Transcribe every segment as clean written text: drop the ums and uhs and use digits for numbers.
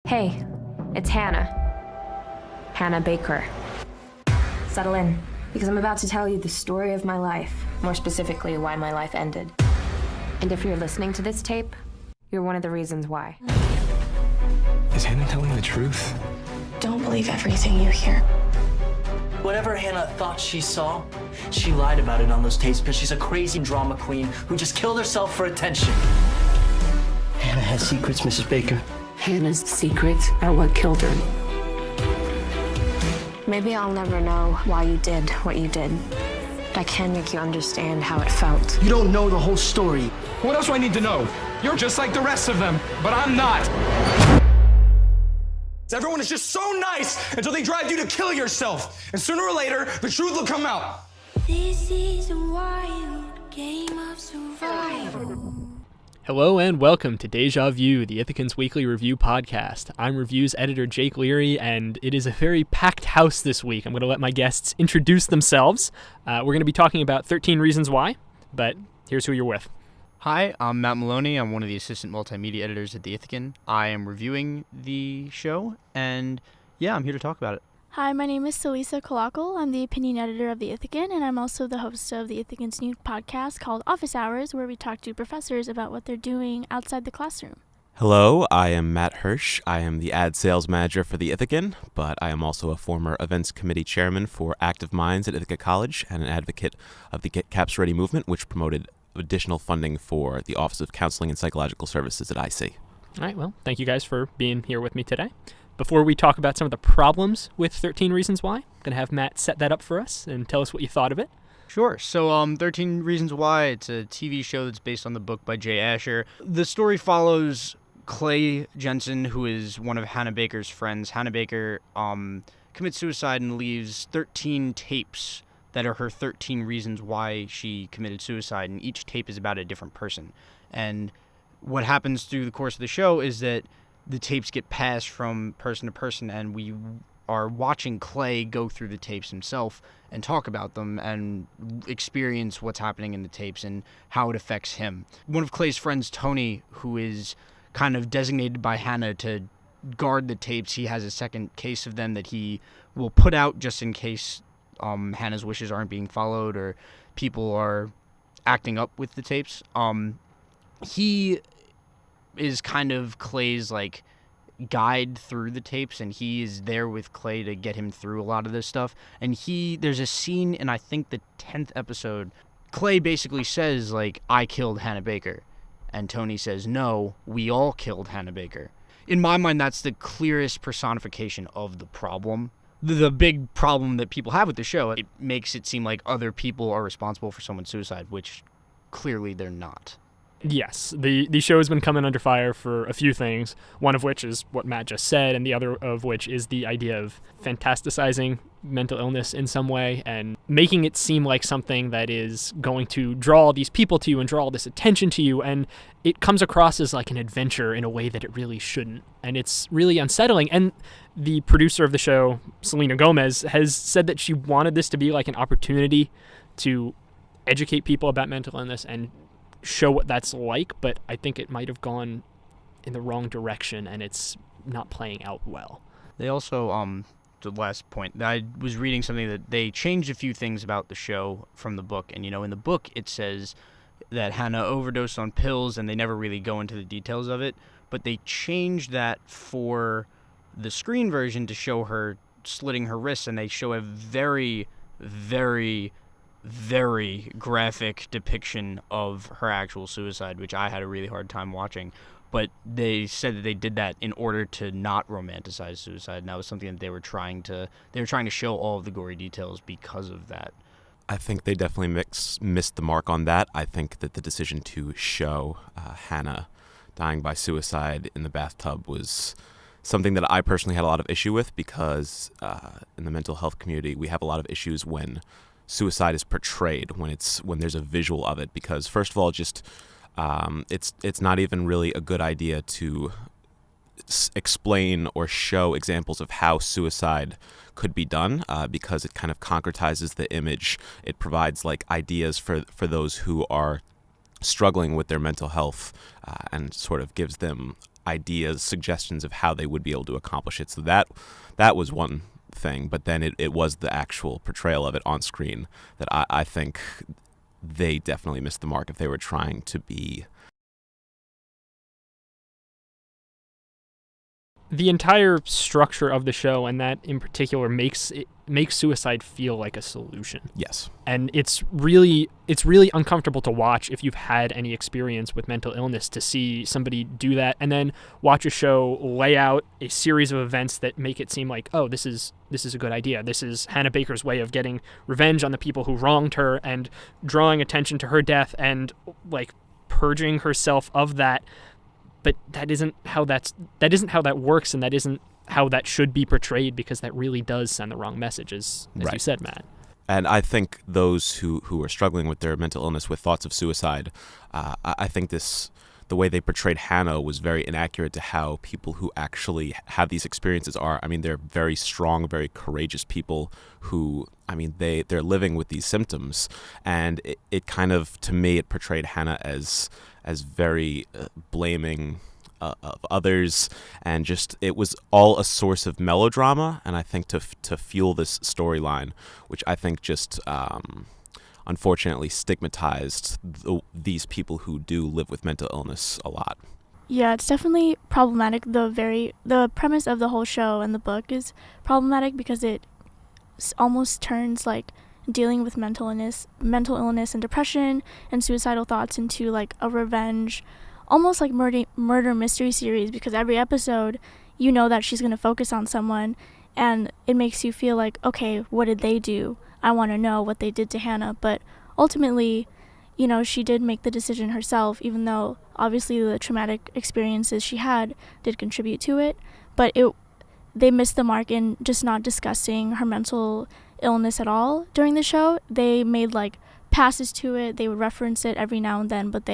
Hey, it's Hannah. Hannah Baker. Settle in, because I'm about to tell you the story of my life, more specifically why my life ended. And if you're listening to this tape, you're one of the reasons why. Is Hannah telling the truth? Don't believe everything you hear. Whatever Hannah thought she saw, she lied about it on those tapes because she's a crazy drama queen who just killed herself for attention. Hannah has secrets, Mrs. Baker. Hannah's secrets are what killed her. Maybe I'll never know why you did what you did, but I can make you understand how it felt. You don't know the whole story. What else do I need to know? You're just like the rest of them, but I'm not. Everyone is just so nice until they drive you to kill yourself. And sooner or later, the truth will come out. This is a wild game of survival. Hello and welcome to Deja View, the Ithacans Weekly Review Podcast. I'm Reviews Editor Jake Leary, and it is a very packed house this week. I'm going to let my guests introduce themselves. We're going to be talking about 13 Reasons Why, but here's who you're with. Hi, I'm Matt Maloney. I'm one of the assistant multimedia editors at the Ithacan. I am reviewing the show, and yeah, I'm here to talk about it. Hi, my name is Celisa Calacal. I'm the opinion editor of the Ithacan, and I'm also the host of the Ithacan's new podcast called Office Hours, where we talk to professors about what they're doing outside the classroom. Hello, I am Matt Hirsch. I am the ad sales manager for the Ithacan, but I am also a former Events Committee Chairman for Active Minds at Ithaca College and an advocate of the Get Caps Ready movement, which promoted additional funding for the Office of Counseling and Psychological Services at IC. All right, well, thank you guys for being here with me today. Before we talk about some of the problems with 13 Reasons Why, I'm going to have Matt set that up for us and tell us what you thought of it. Sure. So 13 Reasons Why, it's a TV show that's based on the book by Jay Asher. The story follows Clay Jensen, who is one of Hannah Baker's friends. Hannah Baker commits suicide and leaves 13 tapes that are her 13 reasons why she committed suicide, and each tape is about a different person. And what happens through the course of the show is that the tapes get passed from person to person, and we are watching Clay go through the tapes himself and talk about them and experience what's happening in the tapes and how it affects him. One of Clay's friends, Tony, who is kind of designated by Hannah to guard the tapes, he has a second case of them that he will put out just in case Hannah's wishes aren't being followed or people are acting up with the tapes. He is kind of Clay's like guide through the tapes, and he is there with Clay to get him through a lot of this stuff. And there's a scene in I think the 10th episode, Clay basically says like, I killed Hannah Baker, and Tony says, no, we all killed Hannah Baker. In my mind, that's the clearest personification of the problem. The big problem that people have with the show, it makes it seem like other people are responsible for someone's suicide, which clearly they're not. Yes, the show has been coming under fire for a few things, one of which is what Matt just said, and the other of which is the idea of fantasticizing mental illness in some way and making it seem like something that is going to draw all these people to you and draw all this attention to you, and it comes across as like an adventure in a way that it really shouldn't, and it's really unsettling. And the producer of the show, Selena Gomez, has said that she wanted this to be like an opportunity to educate people about mental illness and show what that's like, but I think it might have gone in the wrong direction, and it's not playing out well. They also, the last point, I was reading something that they changed a few things about the show from the book, and in the book it says that Hannah overdosed on pills, and they never really go into the details of it, but they changed that for the screen version to show her slitting her wrists, and they show a very, very, very graphic depiction of her actual suicide, which I had a really hard time watching. But they said that they did that in order to not romanticize suicide, and that was something that they were trying to show all of the gory details because of that. I think they definitely missed the mark on that. I think that the decision to show Hannah dying by suicide in the bathtub was something that I personally had a lot of issue with, because in the mental health community we have a lot of issues when suicide is portrayed, when there's a visual of it, because first of all, just it's not even really a good idea to explain or show examples of how suicide could be done, because it kind of concretizes the image. It provides like ideas for those who are struggling with their mental health, and sort of gives them ideas, suggestions of how they would be able to accomplish it. So that was one thing, but then it was the actual portrayal of it on screen that I think they definitely missed the mark if they were trying to be. The entire structure of the show, and that in particular, makes suicide feel like a solution. Yes. And it's really uncomfortable to watch if you've had any experience with mental illness, to see somebody do that and then watch a show lay out a series of events that make it seem like, oh, this is a good idea. This is Hannah Baker's way of getting revenge on the people who wronged her and drawing attention to her death and like purging herself of that. But that isn't how that works, and that isn't how that should be portrayed, because that really does send the wrong message, as Right. you said, Matt. And I think those who are struggling with their mental illness, with thoughts of suicide, I think the way they portrayed Hannah was very inaccurate to how people who actually have these experiences are. I mean, they're very strong, very courageous people who, I mean, they're living with these symptoms. And it kind of, to me, it portrayed Hannah as very blaming of others, and just it was all a source of melodrama. And I think to fuel this storyline, which I think just unfortunately stigmatized these people who do live with mental illness a lot. Yeah, it's definitely problematic. The premise of the whole show and the book is problematic because it almost turns like dealing with mental illness and depression and suicidal thoughts into like a revenge, almost like murder mystery series, because every episode you know that she's going to focus on someone, and it makes you feel like, okay, what did they do? I want to know what they did to Hannah. But ultimately, you know, she did make the decision herself, even though obviously the traumatic experiences she had did contribute to it. But they missed the mark in just not discussing her mental illness at all during the show. They made like passes to it, they would reference it every now and then, but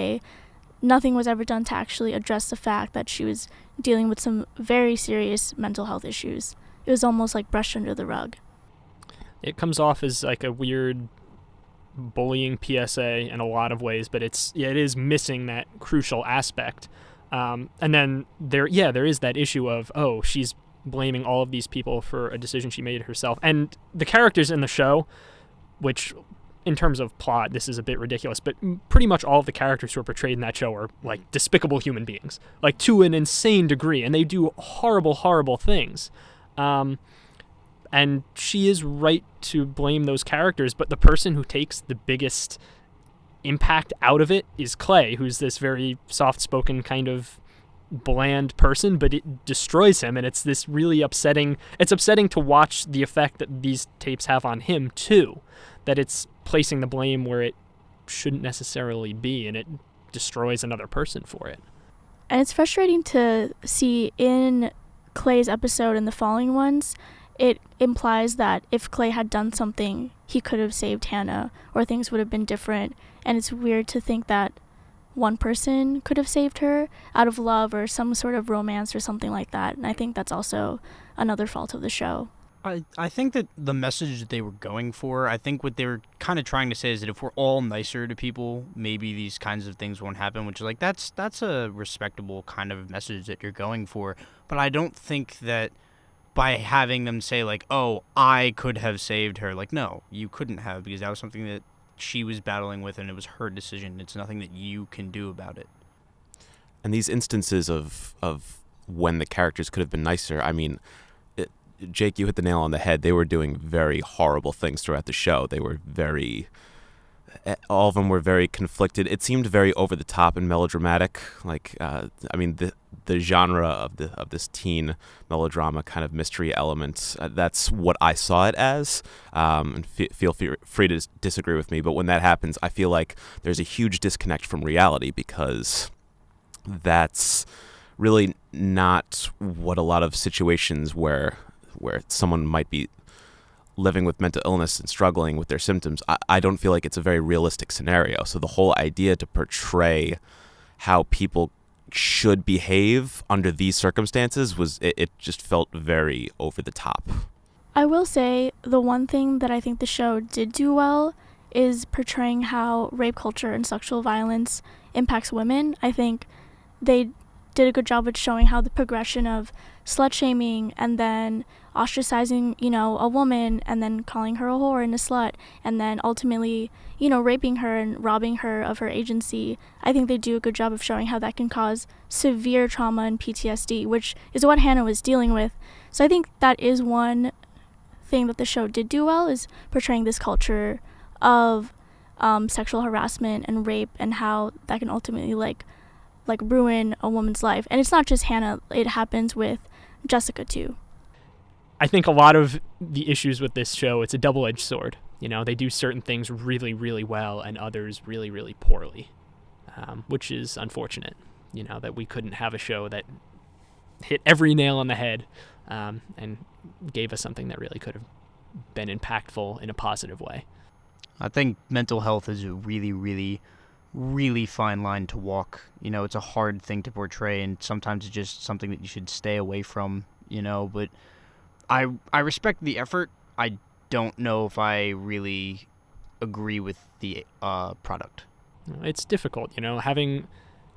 nothing was ever done to actually address the fact that she was dealing with some very serious mental health issues. It was almost like brushed under the rug. It comes off as like a weird bullying PSA in a lot of ways, but it is missing that crucial aspect. And then there is that issue of, oh, she's blaming all of these people for a decision she made herself. And the characters in the show, which in terms of plot, this is a bit ridiculous, but pretty much all of the characters who are portrayed in that show are like despicable human beings, like to an insane degree, and they do horrible, horrible things. And she is right to blame those characters, but the person who takes the biggest impact out of it is Clay, who's this very soft-spoken kind of bland person, but it destroys him, and it's this really upsetting to watch the effect that these tapes have on him too, that it's placing the blame where it shouldn't necessarily be, and it destroys another person for it. And it's frustrating to see in Clay's episode and the following ones, it implies that if Clay had done something, he could have saved Hannah, or things would have been different. And it's weird to think that one person could have saved her out of love or some sort of romance or something like that. And I think that's also another fault of the show. I think that the message that they were going for, I think what they were kind of trying to say is that if we're all nicer to people, maybe these kinds of things won't happen, which is like, that's a respectable kind of message that you're going for. But I don't think that by having them say like, oh, I could have saved her, like, no, you couldn't have, because that was something that she was battling with and it was her decision. It's nothing that you can do about it. And these instances of when the characters could have been nicer, I mean, Jake, you hit the nail on the head. They were doing very horrible things throughout the show. They were all of them were very conflicted. It seemed very over the top and melodramatic. Like, I mean, the genre of this teen melodrama kind of mystery element, that's what I saw it as. And feel free to disagree with me. But when that happens, I feel like there's a huge disconnect from reality, because that's really not what a lot of situations where someone might be living with mental illness and struggling with their symptoms, I don't feel like it's a very realistic scenario. So the whole idea to portray how people should behave under these circumstances it just felt very over the top. I will say the one thing that I think the show did do well is portraying how rape culture and sexual violence impacts women. I think they did a good job with showing how the progression of slut shaming and then ostracizing, a woman and then calling her a whore and a slut and then ultimately, raping her and robbing her of her agency. I think they do a good job of showing how that can cause severe trauma and PTSD, which is what Hannah was dealing with. So I think that is one thing that the show did do well, is portraying this culture of sexual harassment and rape and how that can ultimately like ruin a woman's life. And it's not just Hannah, it happens with Jessica too. I think a lot of the issues with this show, it's a double-edged sword. They do certain things really, really well and others really, really poorly, which is unfortunate, that we couldn't have a show that hit every nail on the head and gave us something that really could have been impactful in a positive way. I think mental health is a really, really, really fine line to walk. It's a hard thing to portray, and sometimes it's just something that you should stay away from, but I respect the effort. I don't know if I really agree with the product. It's difficult, having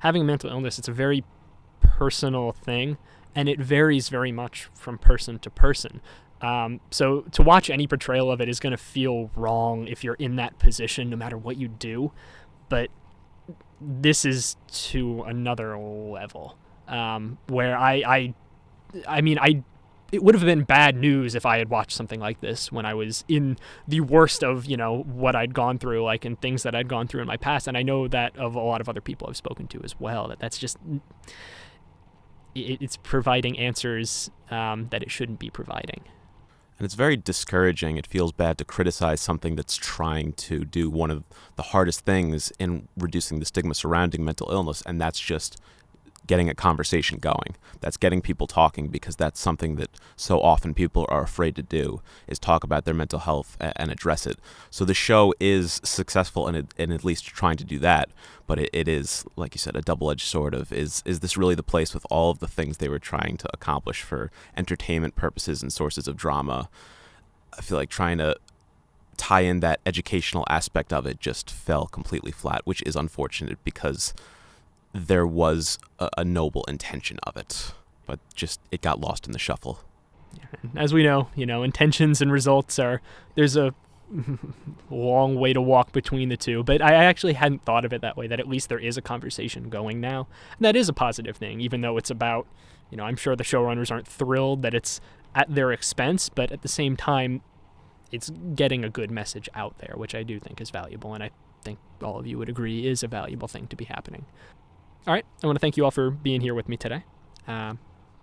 mental illness, it's a very personal thing, and it varies very much from person to person. So to watch any portrayal of it is going to feel wrong if you're in that position, no matter what you do. But this is to another level, where it would have been bad news if I had watched something like this when I was in the worst of, what I'd gone through, and things that I'd gone through in my past. And I know that of a lot of other people I've spoken to as well, that's just, it's providing answers that it shouldn't be providing. And it's very discouraging. It feels bad to criticize something that's trying to do one of the hardest things in reducing the stigma surrounding mental illness, and that's just getting a conversation going. That's getting people talking, because that's something that so often people are afraid to do, is talk about their mental health and address it. So the show is successful in at least trying to do that, but it is, like you said, a double-edged sword of, is this really the place with all of the things they were trying to accomplish for entertainment purposes and sources of drama? I feel like trying to tie in that educational aspect of it just fell completely flat, which is unfortunate, because there was a noble intention of it, but just it got lost in the shuffle. As we know, intentions and results there's a long way to walk between the two, but I actually hadn't thought of it that way, that at least there is a conversation going now. And that is a positive thing, even though it's about, I'm sure the showrunners aren't thrilled that it's at their expense, but at the same time, it's getting a good message out there, which I do think is valuable, and I think all of you would agree is a valuable thing to be happening. All right, I want to thank you all for being here with me today. I'm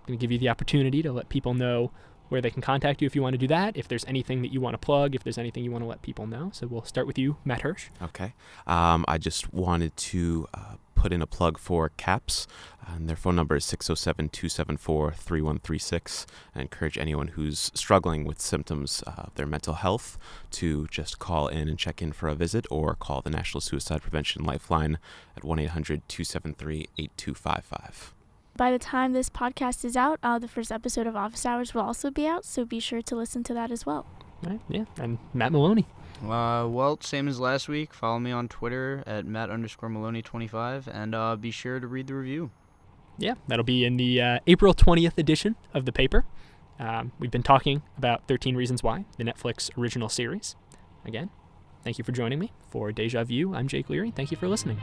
going to give you the opportunity to let people know where they can contact you if you want to do that, if there's anything that you want to plug, if there's anything you want to let people know. So we'll start with you, Matt Hirsch. Okay. I just wanted to put in a plug for CAPS. And their phone number is 607-274-3136. I encourage anyone who's struggling with symptoms of their mental health to just call in and check in for a visit, or call the National Suicide Prevention Lifeline at 1-800-273-8255. By the time this podcast is out, the first episode of Office Hours will also be out, so be sure to listen to that as well. Right, yeah, and Matt Maloney. Well, same as last week. Follow me on Twitter at Matt_Maloney25, and be sure to read the review. Yeah, that'll be in the April 20th edition of the paper. We've been talking about 13 Reasons Why, the Netflix original series. Again, thank you for joining me. For Deja View, I'm Jake Leary. Thank you for listening.